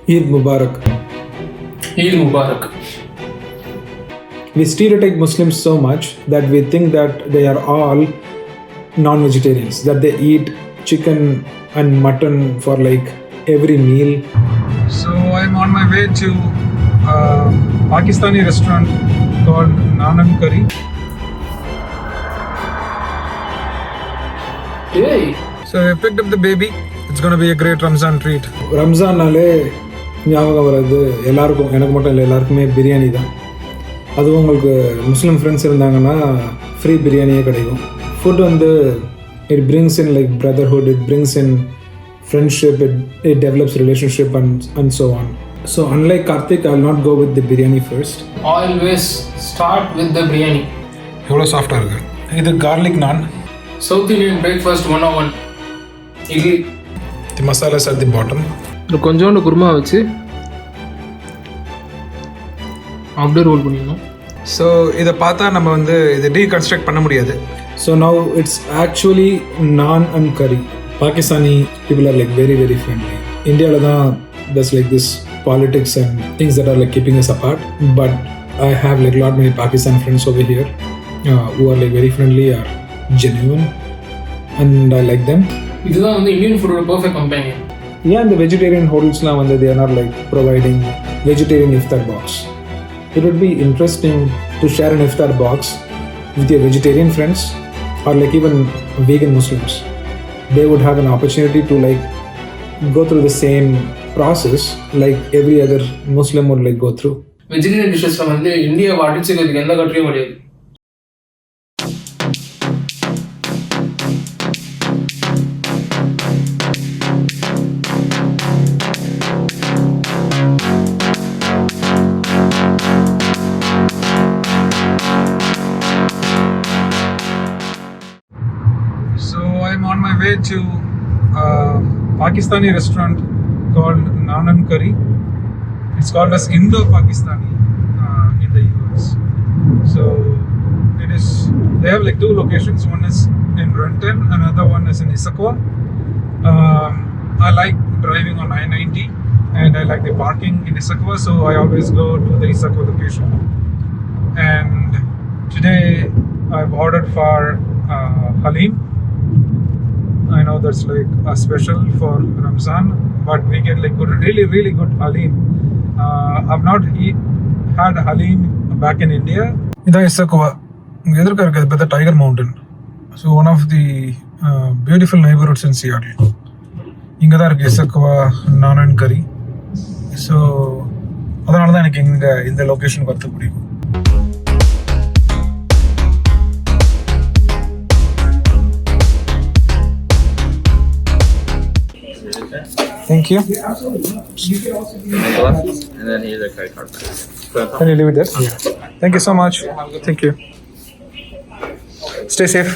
Eid Mubarak. Eid Mubarak. We stereotype Muslims so much that we think that they are all non-vegetarians, that they eat chicken and mutton for like every meal. So I'm on my way to a Pakistani restaurant called Naan and Curry. Hey. So I picked up the baby. It's going to be a great Ramazan treat. ரம்ஜான்னாலே ஞாபகம் வர்றது எல்லாருக்கும், எனக்கு மட்டும் இல்லை, எல்லாருக்குமே பிரியாணி தான். அதுவும் உங்களுக்கு முஸ்லீம் ஃப்ரெண்ட்ஸ் இருந்தாங்கன்னா ஃப்ரீ பிரியாணியே கிடைக்கும். ஃபுட் வந்து it brings in like brotherhood, it brings in friendship, it develops relationship and so on. So unlike Karthik, I will not go with the biryani first. Always start with the biryani. எவ்வளோ சாஃப்டாக இருக்கு. இது garlic naan. South Indian breakfast 101. Idli. The masalas at the bottom. கொஞ்சோண்டு குருமா வச்சு அப்படியே role பண்ணிடணும். So இதை பார்த்தா நம்ம வந்து இதை டீகன்ஸ்ட்ரக்ட் பண்ண முடியாது. So now it's actually naan and curry. Pakistani people are like very very friendly. India la dhaan there's like this politics and things that are like keeping us apart, but I have like lot many Pakistan friends over here who are like very friendly, are genuine, and I like them. இதுதான் வந்து Indian ஃபுட்டோட perfect companion. Yeah, and the vegetarian hotels now when they are not like providing vegetarian iftar box. It would be interesting to share an iftar box with your vegetarian friends or like even vegan Muslims. They would have an opportunity to like go through the same process like every other Muslim would like go through. Vegetarian டிஷ்ஷஸ்ல வந்து இந்தியாவை அடிச்சுக்கிறதுக்கு எந்த கண்ட்ரியும் கிடையாது. So I'm on my way to a Pakistani restaurant called Naan and Curry. It's called as Indo-Pakistani in the US. So it is. They have like two locations. One is in Renton, another one is in Issaquah. I like driving on I-90 and I like the parking in Issaquah, so I always go to the Issaquah location. And today I've ordered for Halim. I know that's like a special for Ramazan, but we get like good, really good Halim. I've not had Halim back in India. This is Issaquah. Edirka irukku the Tiger Mountain. So one of the beautiful neighborhoods in Seattle. Inga da irukku Issaquah Naan and Curry. So adanal da enak inga indha location varthu pidikkum. Thank you. And then here's a credit card back. Can you leave it there? Yeah. Thank you so much. Thank you. Stay safe.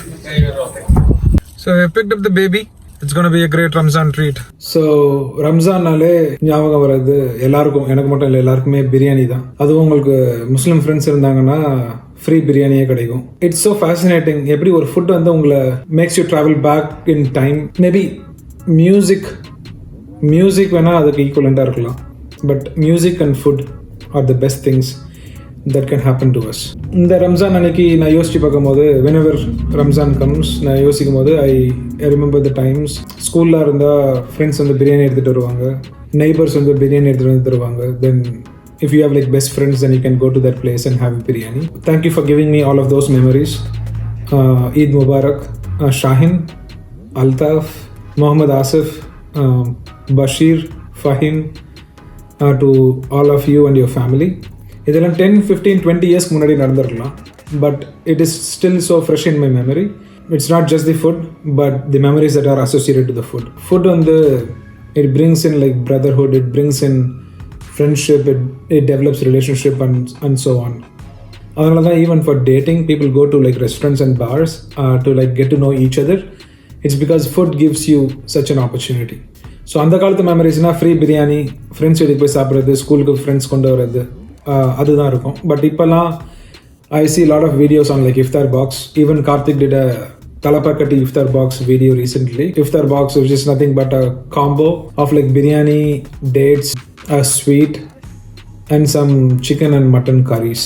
So I picked up the baby. It's going to be a great Ramazan treat. So ரம்ஜான்னாலே ஞாபகம் வர்றது எல்லாருக்கும், எனக்கு மட்டும் இல்லை, எல்லாருக்குமே பிரியாணி தான். அதுவும் உங்களுக்கு முஸ்லீம் ஃப்ரெண்ட்ஸ் இருந்தாங்கன்னா ஃப்ரீ பிரியாணியே கிடைக்கும். இட்ஸ் ஸோ ஃபேசினேட்டிங் எப்படி ஒரு ஃபுட் வந்து உங்களை makes you travel back in time. Maybe music வேணால் அதுக்கு ஈக்குவலண்ட்டாக இருக்கலாம், but music and food are the best things that can happen to us. இந்த ரம்ஜான் அன்னைக்கு நான் யோசிச்சு பார்க்கும்போது, whenever ரம்ஜான் கம்ஸ், நான் யோசிக்கும் போது ஐ ரிமெம்பர் த டைம்ஸ். ஸ்கூலில் இருந்தால் ஃப்ரெண்ட்ஸ் வந்து பிரியாணி எடுத்துகிட்டு வருவாங்க, நெய்பர்ஸ் வந்து பிரியாணி எடுத்துகிட்டு வந்து தருவாங்க. தென் if you have like best friends, then you can go to that place and have biryani. Thank you for giving me all of those memories. Eid Mubarak. Shahin, Altaf, Muhammad Asif, Bashir, Fahim, to all of you and your family. இதெல்லாம் 10, 15, 20 இயர்ஸ்க்கு முன்னாடி நடந்திருக்கலாம், but it is still so fresh in my memory. It's not just the food, but the memories that are associated to the food. Food வந்து it brings in like brotherhood, it brings in friendship, it develops relationship and so on. அதனால தான் even for dating people go to like restaurants and bars to like get to know each other. It's because food gives you such an opportunity. So அந்த காலத்து மெமரிஸ்னால் free biryani, friends வீட்டுக்கு போய் சாப்பிட்றது, ஸ்கூலுக்கு friends கொண்டு வர்றது, அதுதான் இருக்கும். பட் இப்போல்லாம் I see a lot of videos on like Iftar Box. Even Karthik did a Kalapakati Iftar Box video recently. Iftar Box, which is nothing but a combo of like biryani, dates, a sweet, and some chicken and mutton curries.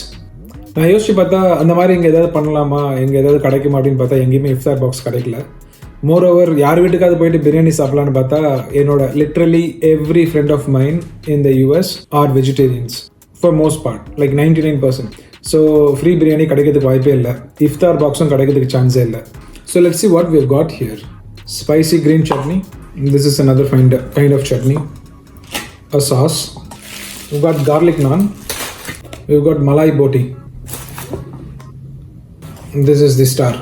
நான் யோசிச்சு பார்த்தா அந்த மாதிரி இங்கே ஏதாவது பண்ணலாமா, எங்கே ஏதாவது கிடைக்குமா அப்படின்னு பார்த்தா எங்கேயுமே இஃப்தார் பாக்ஸ் கிடைக்கல. மோர் ஓவர் யார் வீட்டுக்காவது போயிட்டு பிரியாணி சாப்பிட்லான்னு பார்த்தா என்னோட literally every friend of mind in the US are vegetarians for most part, like 99%. So free biryani கிடைக்கிறதுக்கு வாய்ப்பே இல்லை, இஃப்தார் பாக்ஸும் கிடைக்கிறதுக்கு சான்ஸே இல்லை. So let's see what we've got here. Spicy green chutney. This is another kind of chutney. A sauce. We've got garlic naan. We've got malai boti. This is the star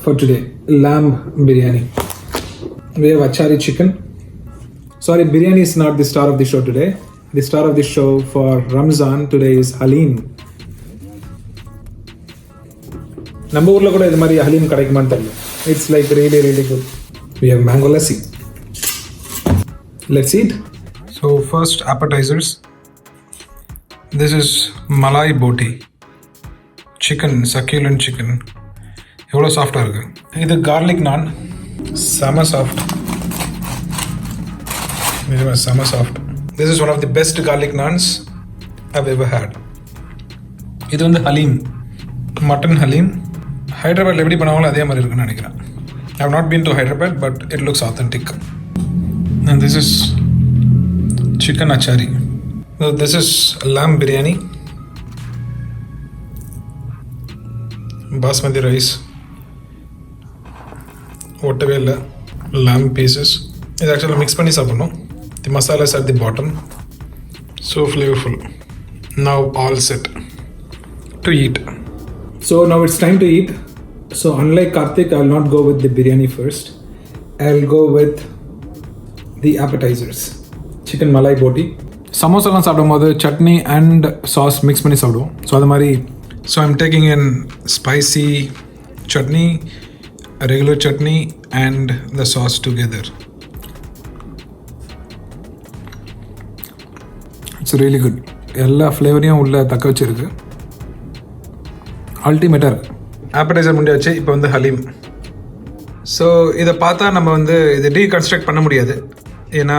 for today. Lamb biryani. We have achari chicken. Sorry, biryani is not the star of the show today. The star of the show for Ramazan today is halim. நம்ம ஊரில் கூட இது மாதிரி ஹலீம் கிடைக்குமான்னு தெரியல. It's like really, really good. We have mango lassi. Let's eat. So first appetizers. This is malai boti. Chicken, succulent chicken. எவ்வளோ சாஃப்டாக இருக்கு. இது garlic naan. செம சாஃப்ட். செம soft. This is one of the best garlic naans I've ever had. இது வந்து Haleem, mutton Haleem. ஹைதராபாத்தில் எப்படி பண்ணுவாங்களோ அதே மாதிரி இருக்குன்னு நினைக்கிறேன். I have not been to Hyderabad, but it looks authentic. And this is chicken achari. So this is lamb biryani. Basmati rice. Whatever lamb pieces. It's actually mix panni saappanum. The masala is at the bottom. So flavorful. Now all set to eat. So now it's time to eat. So unlike Karthik, I'll not go with the biryani first. I'll go with the appetizers. Chicken malai boti. சமோசாலாம் சாப்பிடும்போது chutney and sauce mix பண்ணி சாப்பிடுவோம். So அது மாதிரி so I'm taking in spicy chutney, regular chutney and the sauce together. It's really good. எல்லா ஃப்ளேவரையும் உள்ள தக்க வச்சிருக்கு. அல்டிமேட்டாக இருக்குது. ஆப்படைசர் முடியாச்சு. இப்போ வந்து ஹலீம். ஸோ இதை பார்த்தா நம்ம வந்து இதை ரீகன்ஸ்ட்ரக்ட் பண்ண முடியாது, ஏன்னா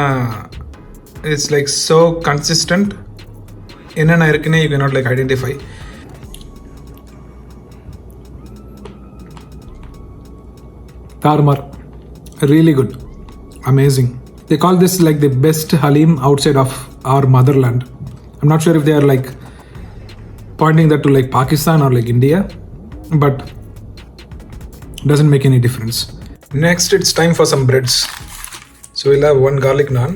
இட்ஸ் லைக் ஸோ கன்சிஸ்டன்ட். என்னென்ன இருக்குன்னு you can not like identify. தார்மார், really good, amazing. They call this like the best halim outside of our motherland. I'm not sure if they are like pointing that to like Pakistan or like India, but doesn't make any difference. Next, it's time for some breads. So we'll have one garlic naan.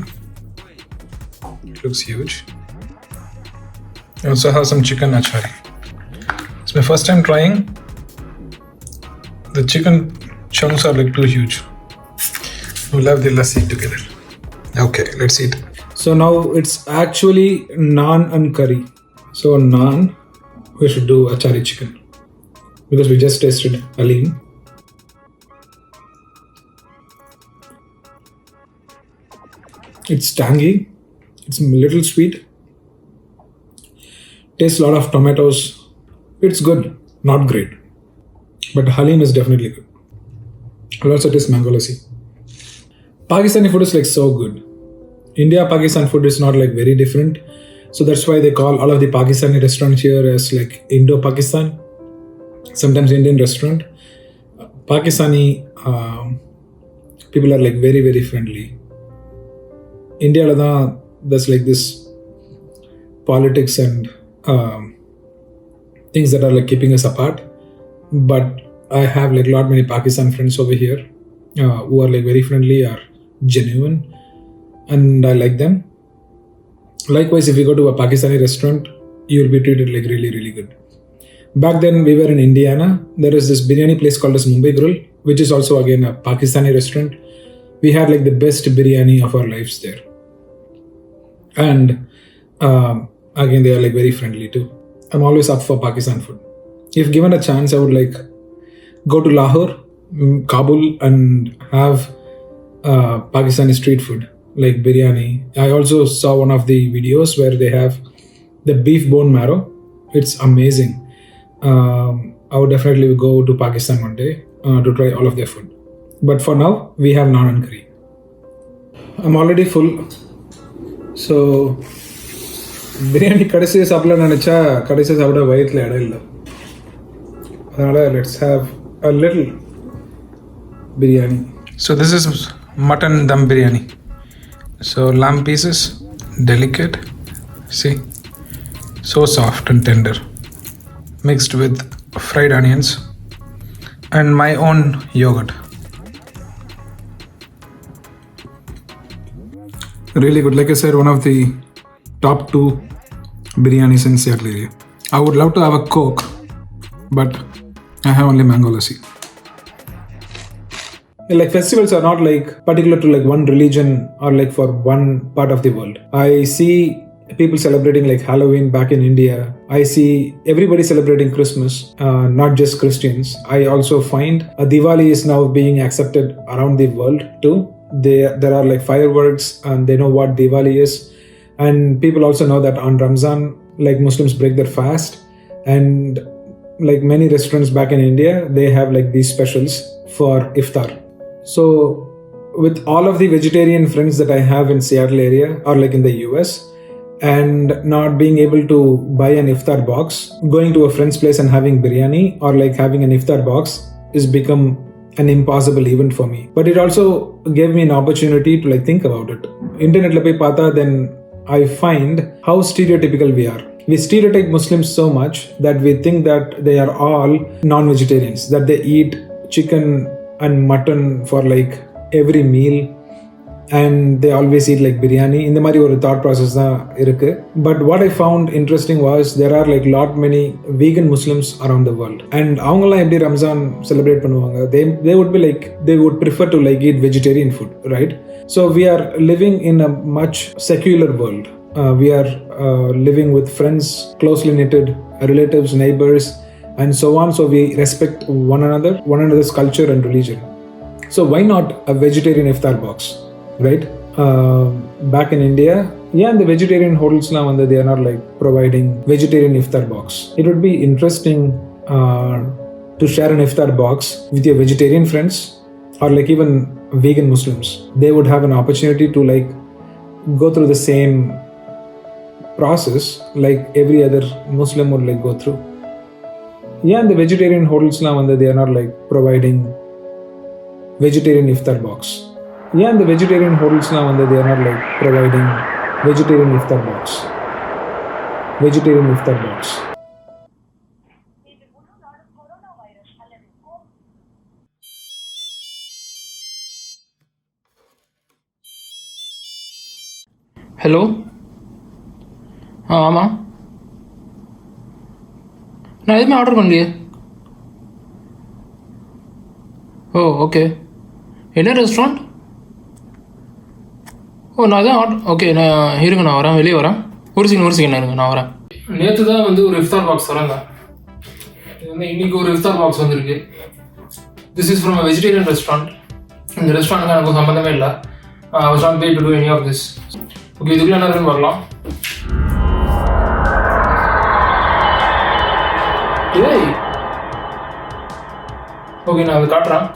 It looks huge. I also have some chicken achari. It's my first time trying. The chicken chunks are like too huge. We'll have the lassi together. Okay, let's eat. So now it's actually naan and curry. So naan, we should do achari chicken because we just tasted halim. It's tangy. It's a little sweet. Tastes a lot of tomatoes. It's good, not great, but halim is definitely good. I'll also taste mango lassi. Pakistani food is like so good. India-Pakistan food is not like very different. So that's why they call all of the Pakistani restaurants here as like Indo-Pakistan. Sometimes Indian restaurant. Pakistani people are like very, very friendly. India, there's like this politics and things that are like keeping us apart. But I have like lot many Pakistan friends over here who are like very friendly, are genuine, and I like them. Likewise, if you go to a Pakistani restaurant, you will be treated like really, really good. Back then, we were in Indiana. There is this biryani place called as Mumbai Grill, which is also again a Pakistani restaurant. We had like the best biryani of our lives there. And again, they are like very friendly too. I'm always up for Pakistan food. If given a chance, I would like go to Lahore, Kabul, and have Pakistani street food like biryani. I also saw one of the videos where they have the beef bone marrow. It's amazing. I would definitely go to Pakistan one day to try all of their food. But for now, we have naan and curry. I'm already full. So biryani கடைசியாக சாப்பிடலாம்னு நினச்சா கடைசியாக சாப்பிட வயிற்றில் இடம் இல்லை. அதனால் let's have a little biryani. So this is mutton dum biryani. So lamb pieces, delicate, see, so soft and tender, mixed with fried onions and my own yogurt. Really good. Like I said, one of the top 2 biryanis in Seattle area. I would love to have a Coke, but I have only mango lassi. Like festivals are not like particular to like one religion or like for one part of the world. I see people celebrating like Halloween back in India. I see everybody celebrating Christmas, not just Christians. I also find Diwali is now being accepted around the world too. There are like fireworks and they know what Diwali is. And people also know that on Ramazan, like Muslims break their fast. And like many restaurants back in India, they have like these specials for Iftar. So with all of the vegetarian friends that I have in Seattle area or like in the US, and not being able to buy an Iftar box, going to a friend's place and having biryani or like having an Iftar box is become an impossible event for me. But it also gave me an opportunity to like think about it. Internet la poi paatha, then I find how stereotypical we are. We stereotype Muslims so much that we think that they are all non-vegetarians, that they eat chicken and mutton for like every meal and they always eat like biryani. இந்த மாதிரி ஒரு thought process தான் இருக்கு. But what I found interesting was there are like lot many vegan Muslims around the world, and அவங்கலாம் எப்படி Ramzan celebrate பண்ணுவாங்க? They would be like, they would prefer to like eat vegetarian food, right? So we are living in a much secular world. We are living with friends, closely knitted relatives, neighbors, and so on. So we respect one another's culture and religion. So why not a vegetarian iftar box, right? Back in India, in the vegetarian hotels now, they are not like providing vegetarian iftar box. It would be interesting to share an iftar box with your vegetarian friends or like even vegan Muslims. They would have an opportunity to like go through the same process like every other Muslim would like go through. In the vegetarian hotels now, they are not like providing vegetarian iftar box. In the vegetarian hotels now, they are not like providing vegetarian iftar box. Vegetarian iftar box. Hello ஆமாம், நான் எதுவுமே order பண்ணலையே. ஓ okay, என்ன restaurant? ஓ நான் தான் order. Okay நான் இருங்க, நான் வரேன், வெளியே வரேன். ஒரு செகண்ட் இருங்க, நான் வரேன். நேற்று தான் வந்து ஒரு இஃப்தார் பாக்ஸ் தரேங்க. இது வந்து இன்றைக்கி ஒரு இஃப்தார் பாக்ஸ் வந்துருக்கு. This is from a vegetarian restaurant. இந்த ரெஸ்டாரண்ட்டுக்கு எனக்கு சம்மந்தமே இல்லை. I was not paid to do any of this. Okay, இதுக்குள்ளே என்ன இருக்குன்னு பார்க்கலாம். ஓகே நான் அதை காட்டுறேன்.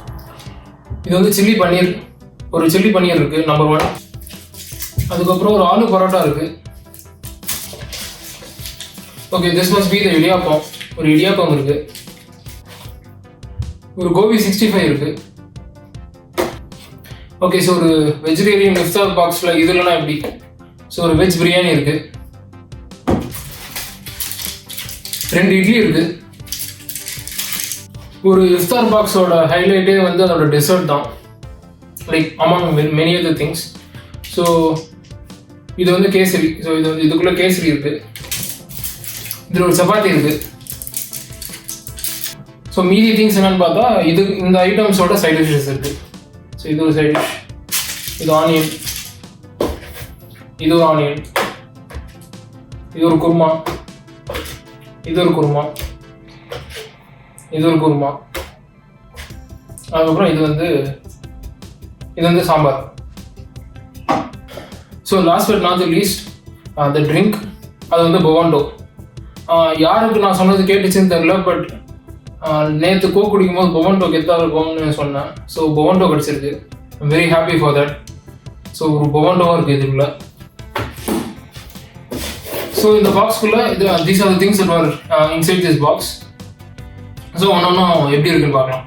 இது வந்து சில்லி பன்னீர், ஒரு சில்லி பன்னீர் இருக்குது நம்பர் 1. அதுக்கப்புறம் ஒரு ஆலு பரோட்டா இருக்குது. Okay, this must be the idiyappam. ஒரு இடியாப்பம் இருக்குது. ஒரு கோபி 65 இருக்குது. ஓகே, ஸோ ஒரு வெஜிடேரியன் இஃப்தார் பாக்ஸில் இதுலனா எப்படி? ஸோ ஒரு வெஜ் பிரியாணி இருக்குது, 2 இட்லி இருக்குது. ஒரு இஃப்தார் பாக்ஸோட ஹைலைட்டே வந்து அதோட டெசர்ட் தான், like among many other things. So இது வந்து கேசரி. ஸோ இது வந்து இதுக்குள்ளே கேசரி இருக்குது. இதில் ஒரு சப்பாத்தி இருக்குது. ஸோ மீதி திங்ஸ் என்னன்னு பார்த்தா இந்த ஐட்டம்ஸோட சைட் டிஷ்ஷஸ் இருக்குது. ஸோ இது ஒரு சைட் டிஷ், இது ஆனியன், இது ஒரு ஆனியன், இது ஒரு குருமா, இது ஒரு குருமா, இது ஒரு குருமா. அதுக்கப்புறம் இது வந்து sambar. So last but not the least the drink, அது வந்து பொவாண்டோ. யாருக்கு நான் சொன்னது கேட்டுச்சுன்னு தெரில, பட் நேற்று கோக் குடிக்கும்போது பொவாண்டோ கெத்தாக இருக்கும்னு சொன்னேன். ஸோ பொவாண்டோ கிடச்சிருக்கு. I'm very happy for that. So ஒரு பொவாண்டோவும் இருக்குது இதுக்குள்ள. ஸோ இந்த பாக்ஸ்குள்ளே these are the things that are inside this box. So ஒன்றும் எப்படி இருக்குன்னு பார்க்கலாம்.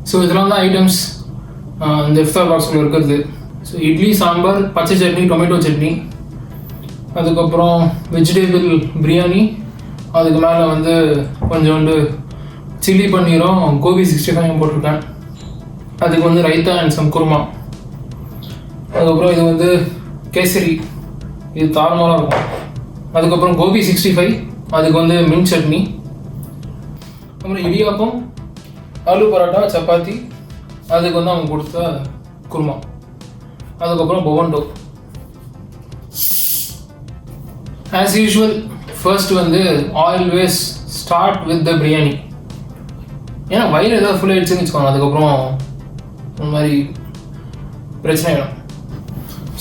ஸோ இதெல்லாம் தான் ஐட்டம்ஸ் இந்த இஃப்தார் பாக்ஸில் இருக்கிறது. ஸோ இட்லி, சாம்பார், பச்சை சட்னி, டொமேட்டோ சட்னி, அதுக்கப்புறம் வெஜிடேபிள் பிரியாணி, அதுக்கு மேலே வந்து கொஞ்சோண்டு சில்லி பன்னீரும் கோபி 65 போட்டிருக்கேன். அதுக்கு வந்து ரைத்தா அண்ட் சம் குருமா. அதுக்கப்புறம் இது வந்து கேசரி, இது தாறுமாறாக இருக்கும். அதுக்கப்புறம் கோபி 65, அதுக்கு வந்து மின்ட் சட்னி. அப்புறம் இடியாப்பம், ஆலு பரோட்டா, சப்பாத்தி, அதுக்கு வந்து அவங்க கொடுத்த குருமா. அதுக்கப்புறம் பொவன்டோ. ஆஸ் யூஷுவல் ஃபர்ஸ்ட் வந்து always start with the biryani. ஏன்னா வயிறு ஏதாவது ஃபுல் ஆகிடுச்சுன்னு வச்சுக்கோங்க, அதுக்கப்புறம் இந்த மாதிரி பிரச்சனை ஆகிடும்.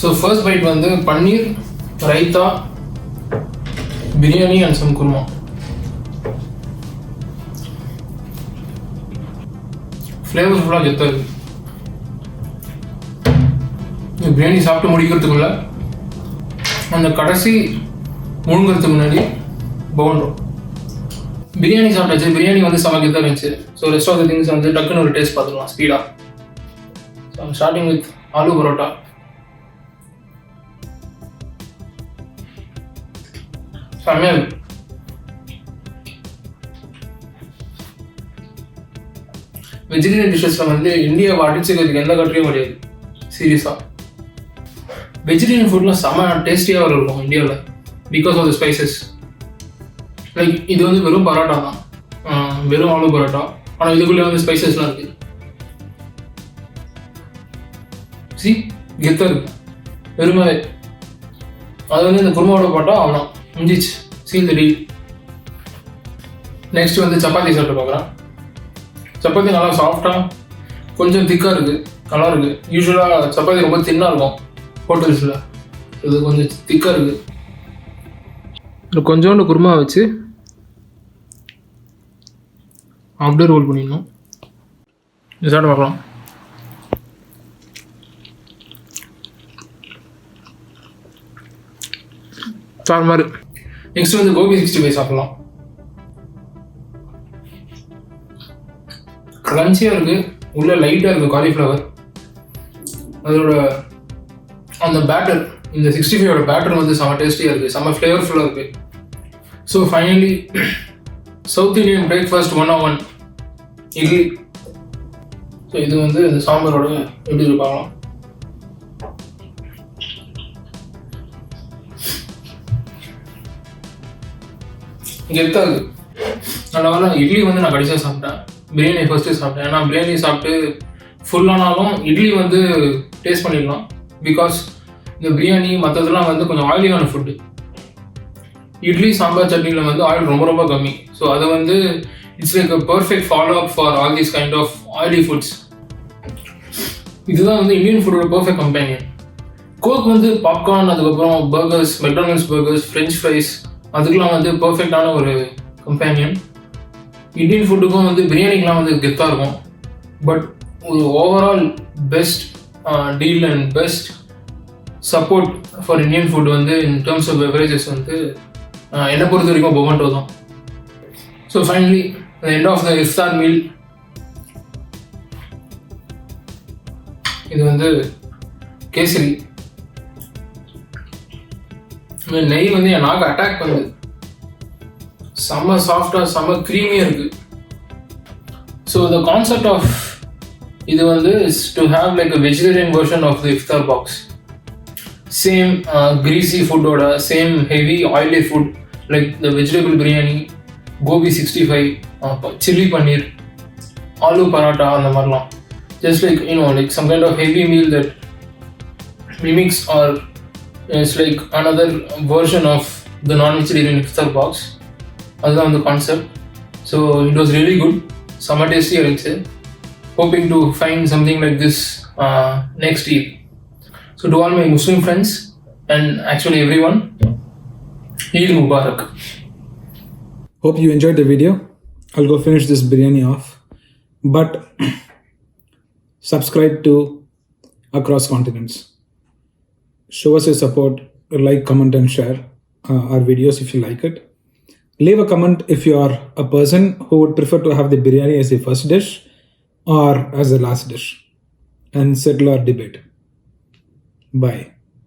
ஸோ ஃபர்ஸ்ட் பைட் வந்து பன்னீர், ரைத்தா, பிரியாணி அண்ட் சம் குருமா. ஃப்ளேவர்ஃபுல்லாக கெத்தாக இருக்குது. இந்த பிரியாணி சாப்பிட்டு முடிக்கிறதுக்குள்ள அந்த கடைசி முழுங்கிறதுக்கு முன்னாடி பவுண்டோ பிரியாணி சாப்பிட்டாச்சு. பிரியாணி வந்து செம கெத்தாக இருந்துச்சு. So rest of the things வந்து டக்குன்னு ஒரு டேஸ்ட் பார்த்துக்கலாம் ஸ்பீடாக. So I'm starting with aloo paratha. செம்மையாக இருக்கு. வெஜிடேரியன் டிஷ்ஷஸில் வந்து இந்தியாவை அடிச்சுக்கிறதுக்கு எந்த கண்ட்ரியும் கிடையாது சீரியஸாக. வெஜிடேரியன் ஃபுட்லாம் செம்ம டேஸ்டியாக இருக்கும் இந்தியாவில் because of the spices. Like இது வந்து வெறும் பரோட்டா தான், வெறும் ஆலு பரோட்டா. ஆனால் இதுக்குள்ளே வந்து ஸ்பைசஸ்லாம் இருக்குது. சி கெத்தாக இருக்கு வெறுமாவே. அது வந்து இந்த குருமாவோட போட்டால் அவ்வளோ முடிஞ்சிச்சு, சீல் த டீல். நெக்ஸ்ட் வந்து சப்பாத்தி சாப்பிட்டு பார்க்குறேன். சப்பாத்தி நல்லா சாஃப்டாக கொஞ்சம் திக்காக இருக்குது, நல்லா இருக்குது. யூஸ்வலாக சப்பாத்தி ரொம்ப தின்னாக இருக்கும் ஹோட்டல்ஸில், இது கொஞ்சம் திக்காக இருக்குது. கொஞ்சோண்டு குருமா வச்சு அப்படியே ரோல் பண்ணிடணும். இது சாப்பிட்டு பார்க்கலாம். சார் மாதிரி. நெக்ஸ்ட் வந்து கோபி 65 சாப்பிடலாம். கிரன்ச்சியாக இருக்குது, உள்ளே லைட்டாக இருக்குது காலிஃப்ளவர். அதோட அந்த பேட்டர், இந்த 65ஓட பேட்டர் வந்து செம்ம டேஸ்டியாக இருக்குது, செம்ம ஃப்ளேவர்ஃபுல்லாக இருக்குது. So finally south Indian breakfast 101 idli. So இது வந்து இந்த சாம்பாரோட எப்படி இருப்பாங்களாம். கெத்தாக இருக்குது நல்லா. இட்லி வந்து நான் கடைசியாக சாப்பிட்டேன், பிரியாணி ஃபர்ஸ்ட்டு சாப்பிட்டேன். ஏன்னா பிரியாணி சாப்பிட்டு ஃபுல்லானாலும் இட்லி வந்து டேஸ்ட் பண்ணிடலாம். பிகாஸ் இந்த பிரியாணி மற்றதெல்லாம் வந்து கொஞ்சம் ஆயிலியான ஃபுட்டு. இட்லி, சாம்பார், சட்னியில் வந்து ஆயில் ரொம்ப ரொம்ப கம்மி. ஸோ அதை வந்து it's like a perfect follow up for all these kind of oily foods. இதுதான் வந்து இந்தியன் ஃபுட்டோட பர்ஃபெக்ட் கம்பேனியன். கோக் வந்து பாப்கார்ன், அதுக்கப்புறம் burgers, McDonald's burgers, French fries, அதுக்கெலாம் வந்து பர்ஃபெக்டான ஒரு கம்பேனியன். இந்தியன் ஃபுட்டுக்கும் வந்து பிரியாணிக்கெலாம் வந்து கெத்தாக இருக்கும். பட் ஒரு overall best deal and best support for Indian food வந்து இன் டேர்ம்ஸ் ஆஃப் பெவரேஜஸ் வந்து என்னை பொறுத்த வரைக்கும் பொமேட்டோ தான். So finally the end of the iftar meal. இது வந்து கேசரி. நெய் வந்து என் நாக்கு அட்டாக் பண்ணுது. செம்ம சாஃப்டாக செம்ம க்ரீமியாக இருக்குது. ஸோ த கான்செப்ட் ஆஃப் இது வந்து is to have like a vegetarian version of the iftar box. Same greasy ஃபுட்டோட, same heavy oily food like the vegetable biryani, gobi 65, chilli paneer, aloo paratha, அந்த மாதிரிலாம். Just like, you know, like some kind of heavy meal that mimics or is like another version of the non-vegetarian iftar box. அதுதான் அந்த concept. So it was really good, செம்ம டேஸ்டியாக இருந்துச்சு. Hoping to find something like this next year. So to all my Muslim friends and actually everyone, Eid Mubarak. Hope you enjoyed the video. I'll go finish this biryani off. But subscribe to Across Continents. Show us your support, like, comment and share. our videos if you like it. Leave a comment if you are a person who would prefer to have the biryani as the first dish or as the last dish, and settle our debate. Bye.